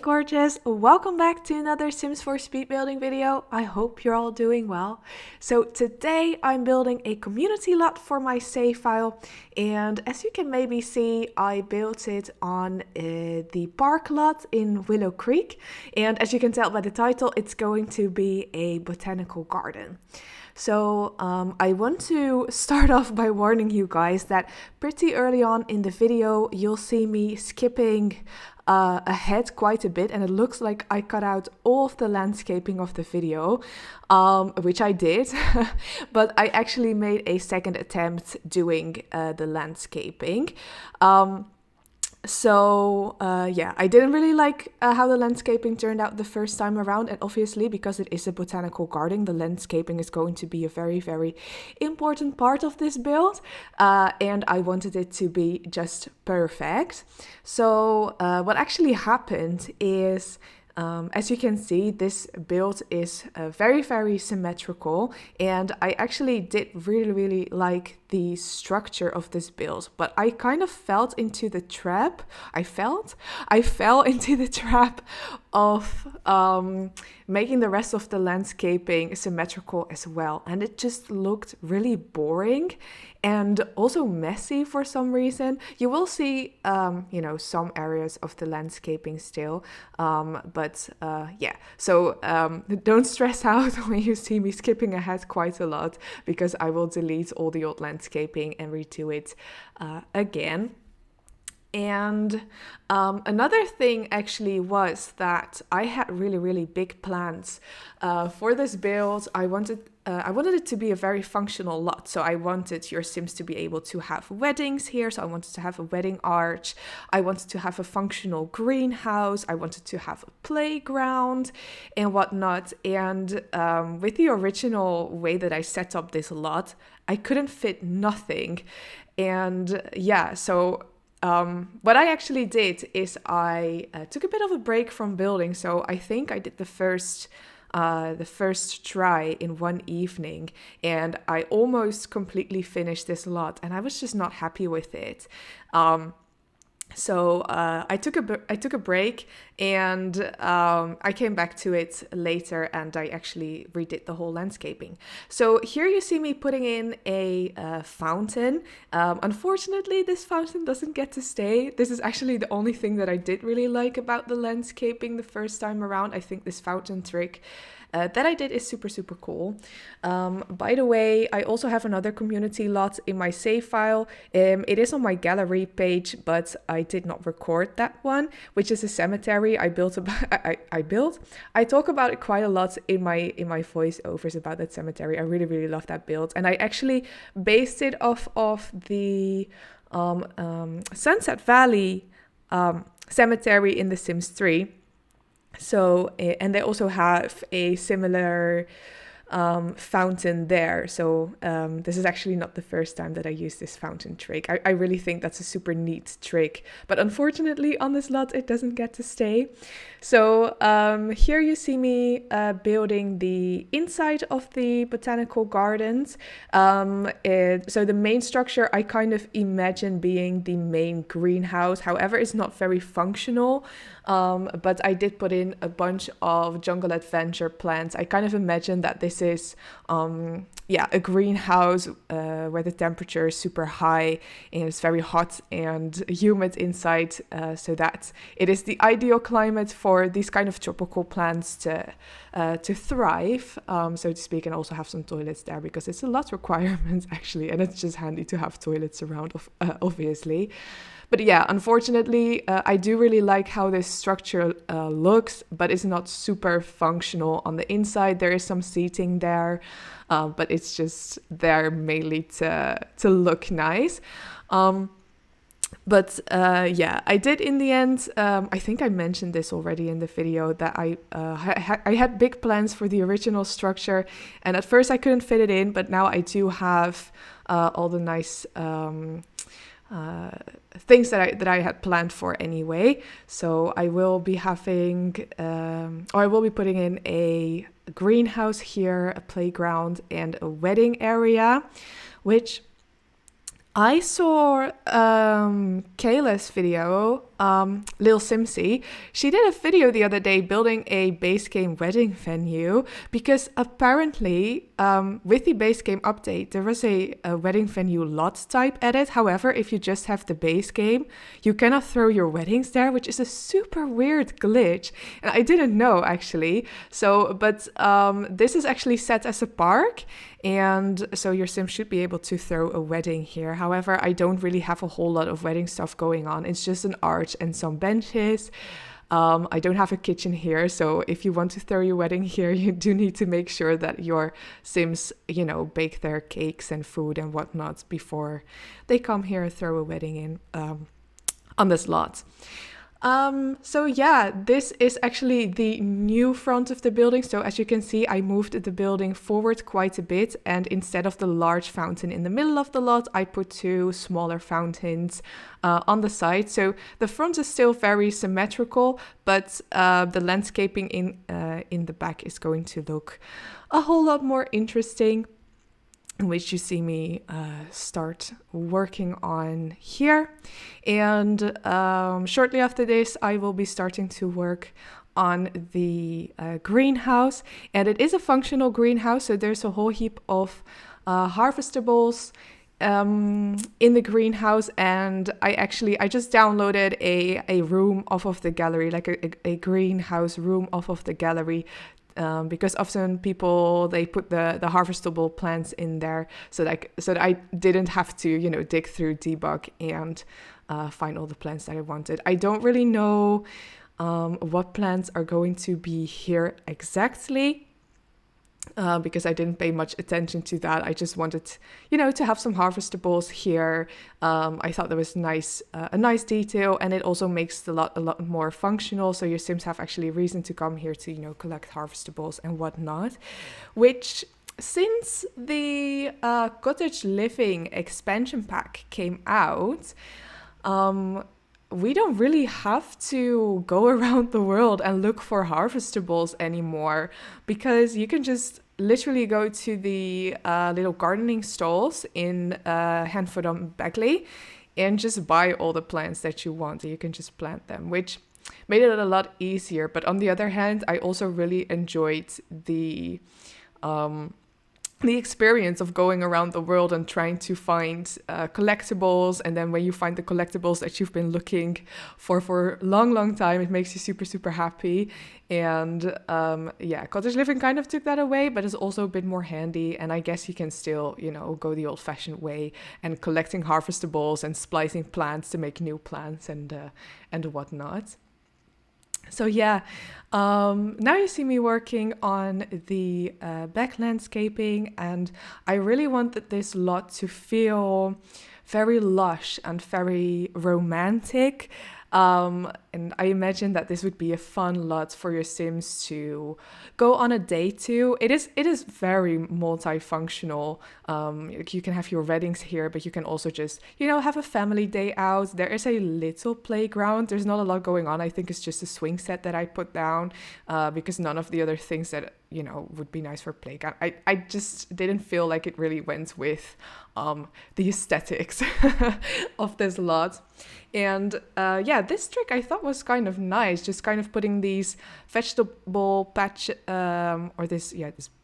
gorgeous, welcome back to another Sims 4 speed building video. I hope you're all doing well. So today I'm building a community lot for my save file, and as you can maybe see, I built it on the park lot in Willow Creek, and as you can tell by the title, it's going to be a botanical garden. So I want to start off by warning you guys that pretty early on in the video you'll see me skipping ahead quite a bit, and it looks like I cut out all of the landscaping of the video, which I did, but I actually made a second attempt doing the landscaping. Yeah, I didn't really like how the landscaping turned out the first time around, and obviously because it is a botanical garden, the landscaping is going to be a very, very important part of this build, and I wanted it to be just perfect. So what actually happened is, as you can see, this build is very, very symmetrical, and I actually did really like the structure of this build, but I kind of fell into the trap. I fell into the trap of making the rest of the landscaping symmetrical as well, and it just looked really boring and also messy for some reason. You will see, some areas of the landscaping still, yeah. So don't stress out when you see me skipping ahead quite a lot, because I will delete all the old landscaping and redo it again. And another thing actually was that I had really big plans for this build. I wanted it to be a very functional lot. So I wanted your Sims to be able to have weddings here. So I wanted to have a wedding arch. I wanted to have a functional greenhouse. I wanted to have a playground and whatnot. And with the original way that I set up this lot, I couldn't fit nothing. And yeah, so what I actually did is I took a bit of a break from building. So I think I did the first try in one evening, and I almost completely finished this lot, and I was just not happy with it. So I took a break, and I came back to it later, and I actually redid the whole landscaping. So here you see me putting in a fountain. Unfortunately, this fountain doesn't get to stay. This is actually the only thing that I did really like about the landscaping the first time around. I think this fountain trick that I did is super cool. By the way, I also have another community lot in my save file. It is on my gallery page, but I did not record that one, which is a cemetery I built. I talk about it quite a lot in my voiceovers about that cemetery. I really love that build, and I actually based it off of the Sunset Valley cemetery in The Sims 3. So, and they also have a similar fountain there. So this is actually not the first time that I use this fountain trick. I really think that's a super neat trick, but unfortunately on this lot it doesn't get to stay. So here you see me building the inside of the botanical gardens. So the main structure I kind of imagine being the main greenhouse. However, it's not very functional, but I did put in a bunch of jungle adventure plants. I kind of imagine that this is a greenhouse where the temperature is super high and it's very hot and humid inside, so that it is the ideal climate for these kind of tropical plants to thrive, so to speak, and also have some toilets there, because it's a lot requirements actually, and it's just handy to have toilets around, obviously. But yeah, unfortunately, I do really like how this structure looks, but it's not super functional on the inside. There is some seating there, but it's just there mainly to look nice. I did in the end, I think I mentioned this already in the video, that I had big plans for the original structure, and at first I couldn't fit it in, but now I do have all the nice things that I had planned for anyway. So I will be having, I will be putting in a greenhouse here, a playground, and a wedding area, which I saw Kayla's video Lil Simsy, she did a video the other day building a base game wedding venue because apparently with the base game update, there was a wedding venue lot type edit. However, if you just have the base game, you cannot throw your weddings there, which is a super weird glitch. And I didn't know actually. So, but this is actually set as a park. And so your sim should be able to throw a wedding here. However, I don't really have a whole lot of wedding stuff going on. It's just an arch and some benches. I don't have a kitchen here. So if you want to throw your wedding here, you do need to make sure that your sims, you know, bake their cakes and food and whatnot before they come here and throw a wedding in on this lot. So yeah, this is actually the new front of the building. So as you can see, I moved the building forward quite a bit, and instead of the large fountain in the middle of the lot, I put two smaller fountains on the side. So the front is still very symmetrical, but the landscaping in the back is going to look a whole lot more interesting, which you see me start working on here. And shortly after this, I will be starting to work on the greenhouse. And it is a functional greenhouse, so there's a whole heap of harvestables in the greenhouse. And I just downloaded a room off of the gallery, like a greenhouse room off of the gallery, because often people, they put the harvestable plants in there so that I didn't have to, you know, dig through debug and find all the plants that I wanted. I don't really know what plants are going to be here exactly, because I didn't pay much attention to that. I just wanted, you know, to have some harvestables here. I thought that was nice, a nice detail, and it also makes the lot a lot more functional. So your sims have actually reason to come here to, you know, collect harvestables and whatnot. Which, since the cottage living expansion pack came out, we don't really have to go around the world and look for harvestables anymore, because you can just literally go to the little gardening stalls in Hanfordham Bagley and just buy all the plants that you want. You can just plant them, which made it a lot easier. But on the other hand, I also really enjoyed the experience of going around the world and trying to find collectibles. And then when you find the collectibles that you've been looking for a long time, it makes you super, super happy. And yeah, cottage living kind of took that away, but it's also a bit more handy. And I guess you can still, you know, go the old-fashioned way and collecting harvestables and splicing plants to make new plants and whatnot. So yeah, now you see me working on the back landscaping, and I really wanted this lot to feel very lush and very romantic. And I imagine that this would be a fun lot for your sims to go on a date to. It is very multifunctional. You can have your weddings here, but you can also just, you know, have a family day out. There is a little playground. There's not a lot going on. I think it's just a swing set that I put down because none of the other things that, you know, would be nice for playground. I just didn't feel like it really went with the aesthetics of this lot. And yeah, this trick I thought was kind of nice, just kind of putting these vegetable patch or this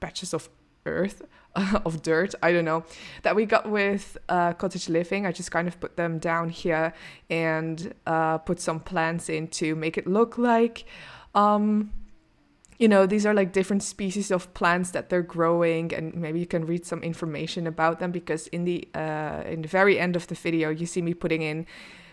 patches of earth of dirt, I don't know, that we got with cottage living. I just kind of put them down here and put some plants in to make it look like you know, these are like different species of plants that they're growing, and maybe you can read some information about them, because in the very end of the video, you see me putting in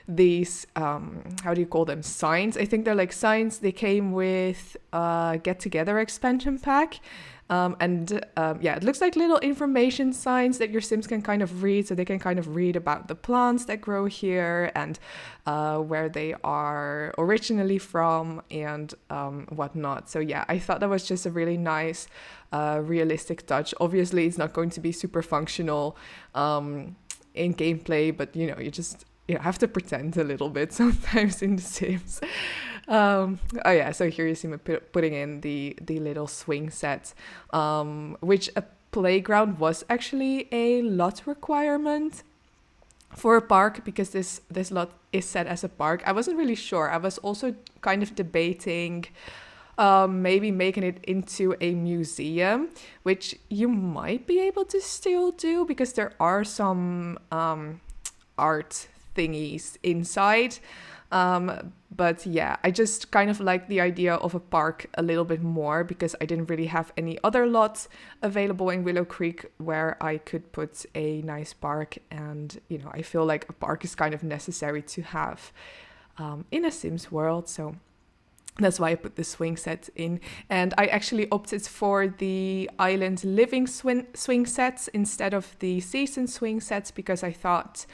these, how do you call them? Signs. I think they're like signs. They came with Get Together expansion pack. Yeah, it looks like little information signs that your sims can kind of read, so they can kind of read about the plants that grow here and where they are originally from and whatnot. So yeah, I thought that was just a really nice, realistic touch. Obviously, it's not going to be super functional in gameplay, but you know, you have to pretend a little bit sometimes in The Sims. Oh yeah, so here you see me putting in the little swing set, which a playground was actually a lot requirement. for a park, because this lot is set as a park. I wasn't really sure. I was also kind of debating maybe making it into a museum, which you might be able to still do because there are some art thingies inside. But yeah, I just kind of like the idea of a park a little bit more because I didn't really have any other lots available in Willow Creek where I could put a nice park. And, you know, I feel like a park is kind of necessary to have in a Sims world. So that's why I put the swing set in. And I actually opted for the island living swing sets instead of the season swing sets because I thought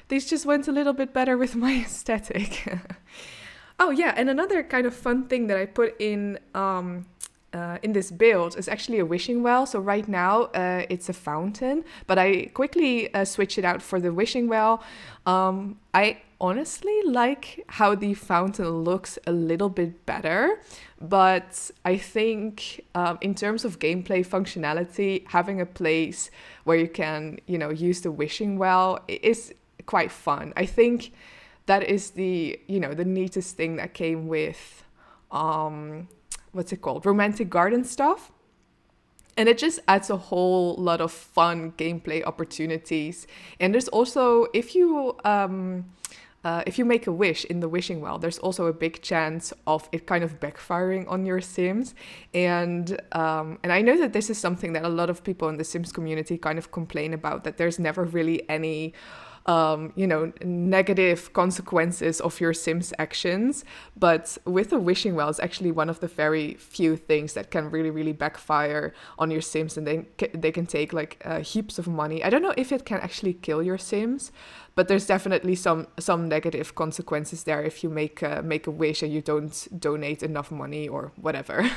these just went a little bit better with my aesthetic. Oh yeah, and another kind of fun thing that I put in this build is actually a wishing well. So right now it's a fountain, but I quickly switched it out for the wishing well. I honestly like how the fountain looks a little bit better, but I think in terms of gameplay functionality, having a place where you can, you know, use the wishing well is quite fun. I think that is the, you know, the neatest thing that came with what's it called, romantic garden stuff. And it just adds a whole lot of fun gameplay opportunities. And there's also, if you make a wish in the wishing well, there's also a big chance of it kind of backfiring on your Sims. And I know that this is something that a lot of people in the Sims community kind of complain about, that there's never really any negative consequences of your Sims actions. But with a wishing well, it's actually one of the very few things that can really, really backfire on your Sims, and they can take like heaps of money. I don't know if it can actually kill your Sims, but there's definitely some negative consequences there if you make a wish and you don't donate enough money or whatever.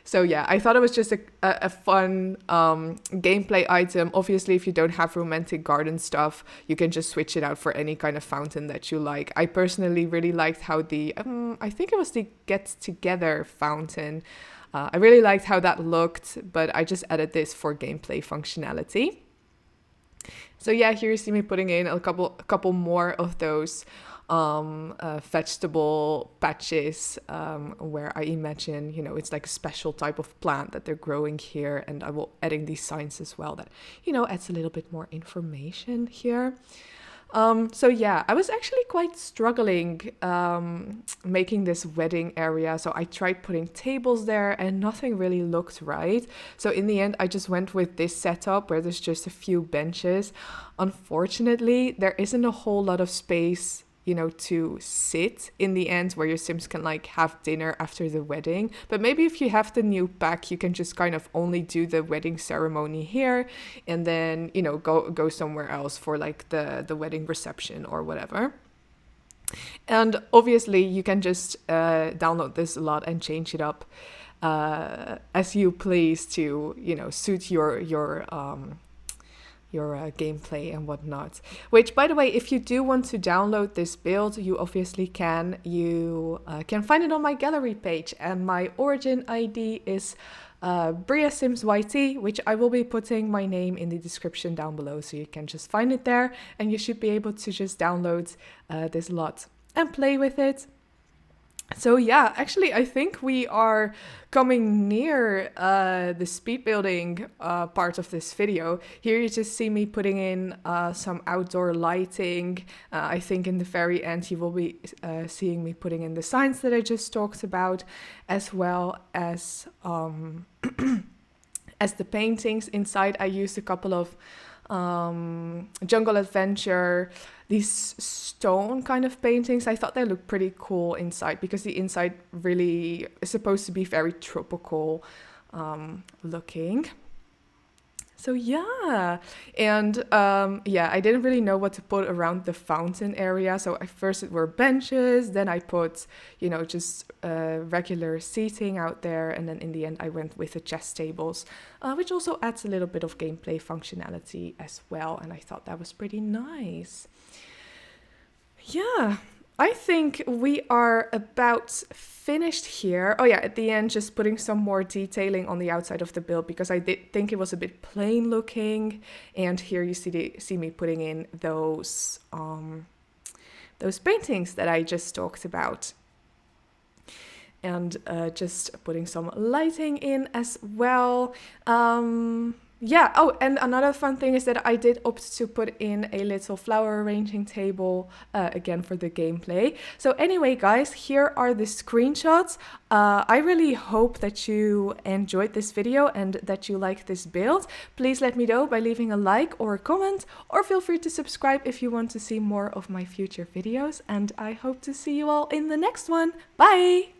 So yeah, I thought it was just a fun gameplay item. Obviously, if you don't have romantic garden stuff, you can just switch it out for any kind of fountain that you like. I personally really liked how the, I think it was the Get Together fountain. I really liked how that looked, but I just added this for gameplay functionality. So yeah, here you see me putting in a couple more of those vegetable patches where I imagine, you know, it's like a special type of plant that they're growing here, and I will adding these signs as well that, you know, adds a little bit more information here. So yeah, I was actually quite struggling making this wedding area. So I tried putting tables there and nothing really looked right. So in the end, I just went with this setup where there's just a few benches. Unfortunately, there isn't a whole lot of space, you know, to sit in the end where your Sims can like have dinner after the wedding. But maybe if you have the new pack, you can just kind of only do the wedding ceremony here and then, you know, go somewhere else for like the wedding reception or whatever. And obviously you can just download this a lot and change it up as you please to, you know, suit your gameplay and whatnot. Which, by the way, if you do want to download this build, you obviously can. You can find it on my gallery page, and my origin ID is BriaSimsYT, which I will be putting my name in the description down below, so you can just find it there, and you should be able to just download this lot and play with it. So yeah, actually, I think we are coming near the speed building part of this video. Here you just see me putting in some outdoor lighting. I think in the very end you will be seeing me putting in the signs that I just talked about, as well as as the paintings. Inside I used a couple of Jungle Adventure, these stone kind of paintings. I thought they looked pretty cool inside because the inside really is supposed to be very tropical looking. So yeah, and I didn't really know what to put around the fountain area. So at first it were benches, then I put, you know, just regular seating out there, and then in the end I went with the chess tables, which also adds a little bit of gameplay functionality as well, and I thought that was pretty nice. Yeah. I think we are about finished here. Oh yeah, at the end, just putting some more detailing on the outside of the build because I did think it was a bit plain looking. And here you see me putting in those paintings that I just talked about. And just putting some lighting in as well. Yeah, oh, and another fun thing is that I did opt to put in a little flower arranging table, again for the gameplay. So anyway, guys, here are the screenshots. I really hope that you enjoyed this video and that you like this build. Please let me know by leaving a like or a comment, or feel free to subscribe if you want to see more of my future videos. And I hope to see you all in the next one. Bye!